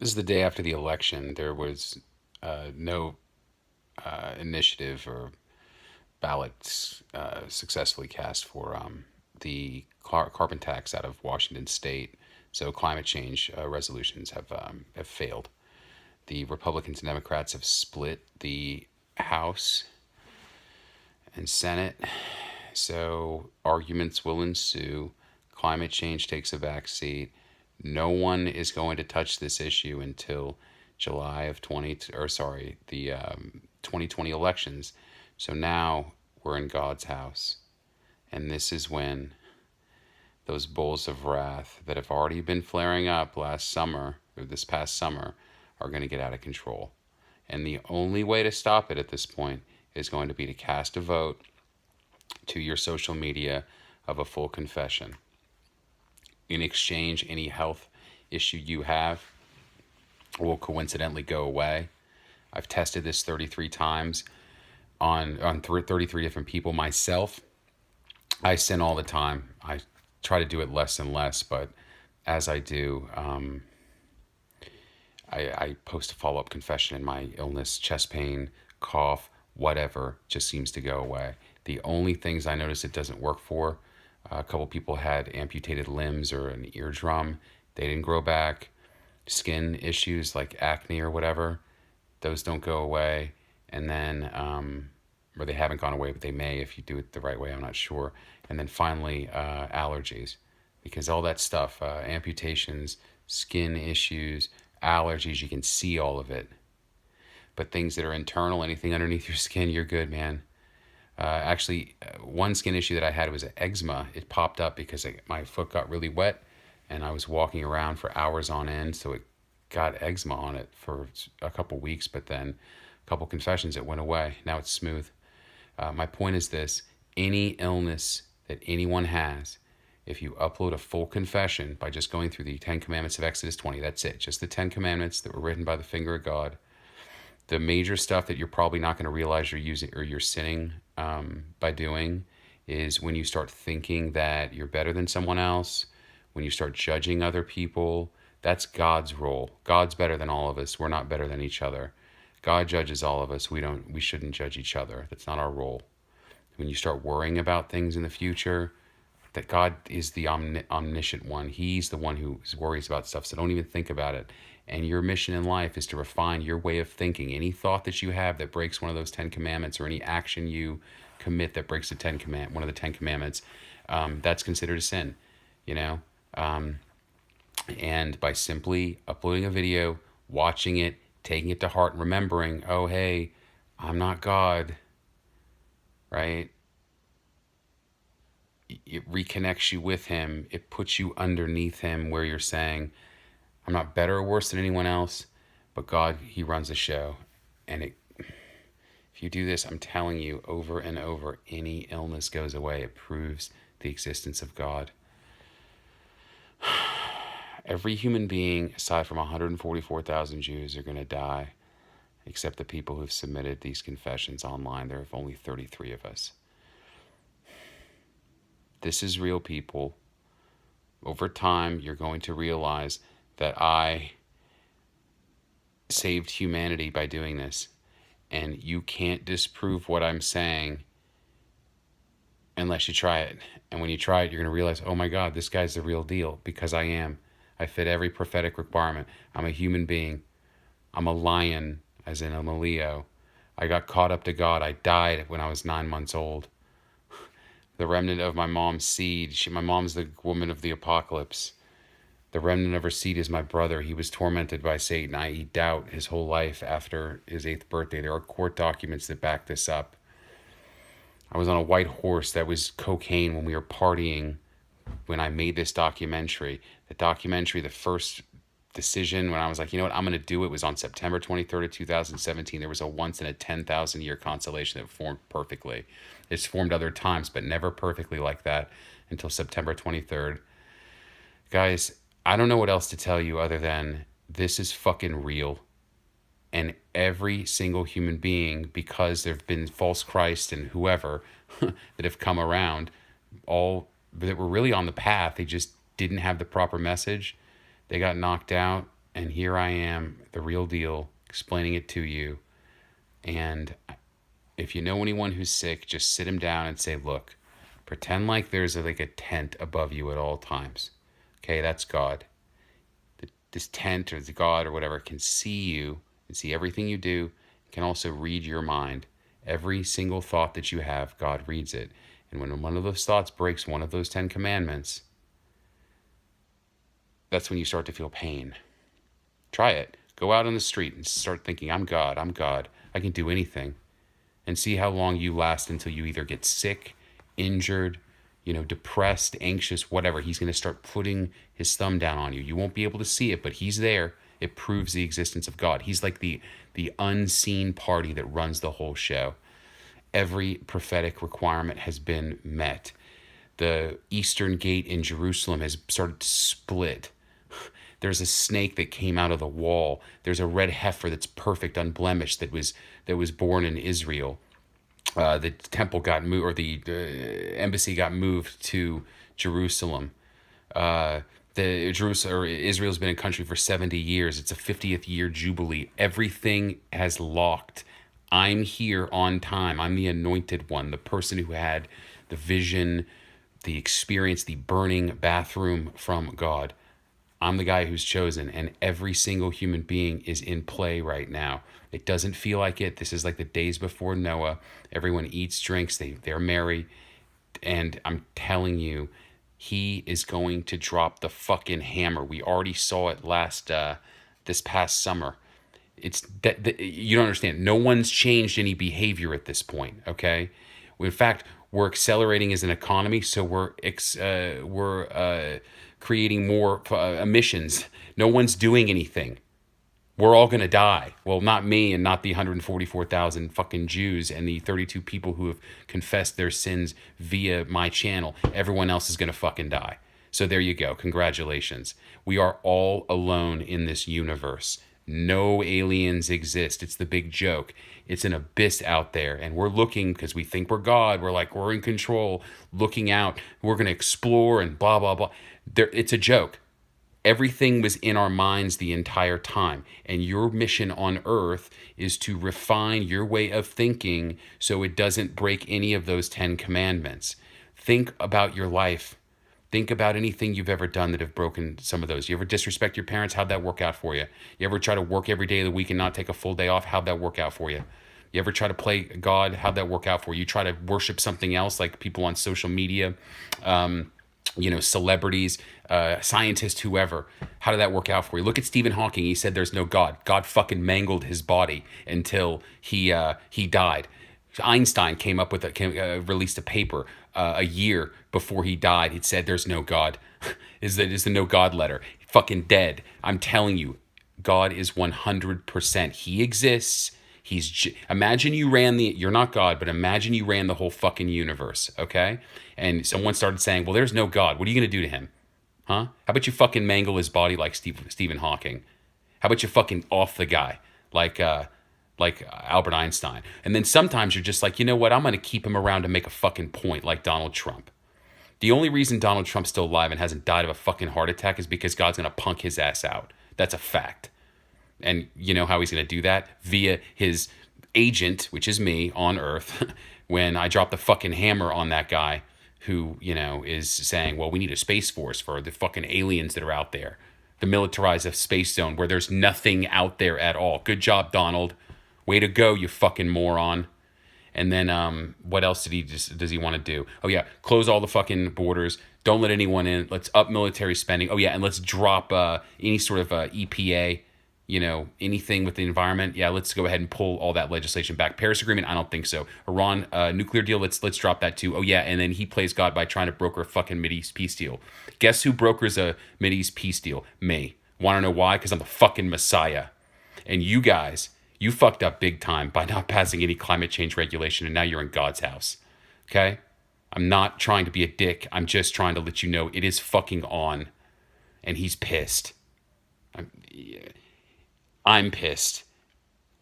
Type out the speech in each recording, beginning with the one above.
This is the day after the election. There was no initiative or ballots successfully cast for the carbon tax out of Washington State. So climate change resolutions have failed. The Republicans and Democrats have split the House and Senate. So arguments will ensue. Climate change takes a backseat. No one is going to touch this issue until July of 2020 elections. So now we're in God's house. And this is when those bulls of wrath that have already been flaring up last summer or this past summer are going to get out of control. And the only way to stop it at this point is going to be to cast a vote to your social media of a full confession. In exchange, any health issue you have will coincidentally go away. I've tested this 33 times on 33 different people myself. I sin all the time. I try to do it less and less, but as I do, I post a follow-up confession, and my illness, chest pain, cough, whatever, just seems to go away. The only things I notice it doesn't work for, a couple people had amputated limbs or an eardrum. They didn't grow back. Skin issues like acne or whatever, those don't go away. And then, or they haven't gone away, but they may if you do it the right way, I'm not sure. And then finally, allergies. Because all that stuff, amputations, skin issues, allergies, you can see all of it. But things that are internal, anything underneath your skin, you're good, man. One skin issue that I had was eczema. It popped up because my foot got really wet and I was walking around for hours on end. So it got eczema on it for a couple weeks, but then a couple confessions, it went away. Now it's smooth. My point is this: any illness that anyone has, if you upload a full confession by just going through the 10 Commandments of Exodus 20, that's it. Just the 10 Commandments that were written by the finger of God. The major stuff that you're probably not going to realize you're using or you're sinning by doing is when you start thinking that you're better than someone else, when you start judging other people. That's God's role. God's better than all of us. We're not better than each other. God judges all of us. We shouldn't judge each other. That's not our role. When you start worrying about things in the future, that God is the omniscient one. He's the one who worries about stuff. So don't even think about it. And your mission in life is to refine your way of thinking. Any thought that you have that breaks one of those 10 commandments, or any action you commit that breaks one of the 10 commandments, that's considered a sin, you know? And by simply uploading a video, watching it, taking it to heart, and remembering, oh, hey, I'm not God, right? It reconnects you with him. It puts you underneath him where you're saying, I'm not better or worse than anyone else, but God, he runs the show. And if you do this, I'm telling you over and over, any illness goes away. It proves the existence of God. Every human being, aside from 144,000 Jews, are going to die, except the people who've submitted these confessions online. There are only 33 of us. This is real, people. Over time, you're going to realize that I saved humanity by doing this. And you can't disprove what I'm saying unless you try it. And when you try it, you're going to realize, oh my God, this guy's the real deal, because I am. I fit every prophetic requirement. I'm a human being. I'm a lion, as in I'm a Leo. I got caught up to God. I died when I was 9 months old. The remnant of my mom's seed. My mom's the woman of the apocalypse. The remnant of her seed is my brother. He was tormented by Satan, i.e. doubt, his whole life after his 8th birthday. There are court documents that back this up. I was on a white horse that was cocaine when we were partying when I made this documentary. The documentary, the first decision when I was like, you know what, I'm going to do it, was on September 23rd of 2017. There was a once in a 10,000 year constellation that formed perfectly. It's formed other times, but never perfectly like that until September 23rd. Guys, I don't know what else to tell you other than this is fucking real. And every single human being, because there have been false Christ and whoever that have come around, all that were really on the path, they just didn't have the proper message. They got knocked out And here I am, the real deal, explaining it to you. And if you know anyone who's sick, just sit him down and say, look, pretend like there's like a tent above you at all times. Okay, that's God. This tent or the God or whatever can see you and see everything you do, can also read your mind. Every single thought that you have, God reads it. And when one of those thoughts breaks one of those 10 commandments, that's when you start to feel pain. Try it. Go out on the street and start thinking, I'm God, I'm God. I can do anything. And see how long you last until you either get sick, injured, depressed, anxious, whatever. He's going to start putting his thumb down on you. You won't be able to see it, but he's there. It proves the existence of God. He's like the unseen party that runs the whole show. Every prophetic requirement has been met. The eastern gate in Jerusalem has started to split. There's a snake that came out of the wall. There's a red heifer that's perfect, unblemished, that was born in Israel. The temple got moved, or the embassy got moved to Jerusalem. Israel's been in country for 70 years. It's a 50th year jubilee. Everything has locked. I'm here on time. I'm the anointed one, the person who had the vision, the experience, the burning bathroom from God. I'm the guy who's chosen, and every single human being is in play right now. It doesn't feel like it. This is like the days before Noah. Everyone eats, drinks, they're merry. And I'm telling you, he is going to drop the fucking hammer. We already saw it this past summer. It's that you don't understand. No one's changed any behavior at this point. Okay, in fact, we're accelerating as an economy, so we're creating more emissions. No one's doing anything. We're all going to die. Well, not me and not the 144,000 fucking Jews and the 32 people who have confessed their sins via my channel. Everyone else is going to fucking die. So there you go. Congratulations. We are all alone in this universe. No aliens exist. It's the big joke. It's an abyss out there, and we're looking because we think we're God. We're like, we're in control, looking out. We're going to explore and blah, blah, blah. It's a joke. Everything was in our minds the entire time. And your mission on earth is to refine your way of thinking so it doesn't break any of those 10 commandments. Think about your life. Think about anything you've ever done that have broken some of those. You ever disrespect your parents? How'd that work out for you? You ever try to work every day of the week and not take a full day off? How'd that work out for you? You ever try to play God? How'd that work out for you? You try to worship something else, like people on social media, celebrities, scientists, whoever. How did that work out for you? Look at Stephen Hawking. He said there's no God. God fucking mangled his body until he died. Einstein released a paper a year before he died. It said there's no God. is the no God letter. Fucking dead. I'm telling you, God is 100%. He exists. Imagine you ran you're not God, but imagine you ran the whole fucking universe, okay? And someone started saying, well, there's no God. What are you going to do to him? Huh? How about you fucking mangle his body like Stephen Hawking? How about you fucking off the guy like Albert Einstein? And then sometimes you're just like, you know what? I'm going to keep him around to make a fucking point like Donald Trump. The only reason Donald Trump's still alive and hasn't died of a fucking heart attack is because God's going to punk his ass out. That's a fact. And you know how he's going to do that? Via his agent, which is me on Earth, when I drop the fucking hammer on that guy who, is saying, well, we need a space force for the fucking aliens that are out there. The militarized space zone where there's nothing out there at all. Good job, Donald. Way to go, you fucking moron. And then what else does he want to do? Oh, yeah, close all the fucking borders. Don't let anyone in. Let's up military spending. Oh, yeah, and let's drop any sort of EPA, anything with the environment. Yeah, let's go ahead and pull all that legislation back. Paris Agreement, I don't think so. Iran nuclear deal, let's drop that too. Oh, yeah, and then he plays God by trying to broker a fucking Mideast peace deal. Guess who brokers a Mideast peace deal? Me. Want to know why? Because I'm the fucking Messiah. And you guys... you fucked up big time by not passing any climate change regulation, and now you're in God's house. Okay? I'm not trying to be a dick. I'm just trying to let you know it is fucking on. And he's pissed. I'm pissed.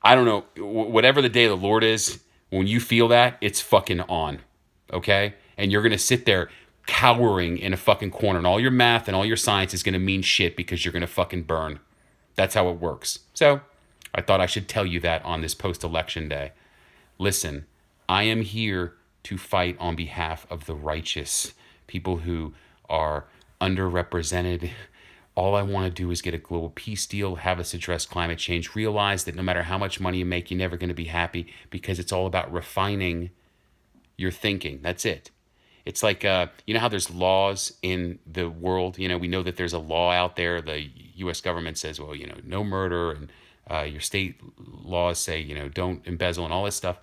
I don't know. Whatever the day of the Lord is, when you feel that, it's fucking on. Okay? And you're going to sit there cowering in a fucking corner, and all your math and all your science is going to mean shit because you're going to fucking burn. That's how it works. So I thought I should tell you that on this post-election day. Listen, I am here to fight on behalf of the righteous, people who are underrepresented. All I want to do is get a global peace deal, have us address climate change, realize that no matter how much money you make, you're never going to be happy because it's all about refining your thinking. That's it. It's like, you know how there's laws in the world? You know, we know that there's a law out there. The U.S. government says, well, you know, no murder, and your state laws say, you know, don't embezzle and all this stuff.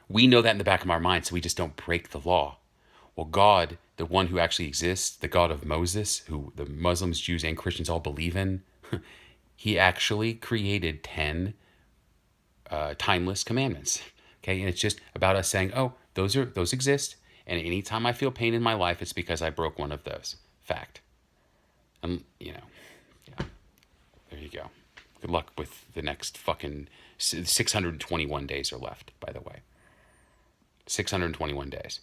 We know that in the back of our mind, so we just don't break the law. Well, God, the one who actually exists, the God of Moses, who the Muslims, Jews, and Christians all believe in, he actually created 10 timeless commandments. Okay, and it's just about us saying, oh, those exist, and anytime I feel pain in my life, it's because I broke one of those. Fact. And you know, yeah, there you go. Good luck with the next fucking 621 days are left, by the way. 621 days.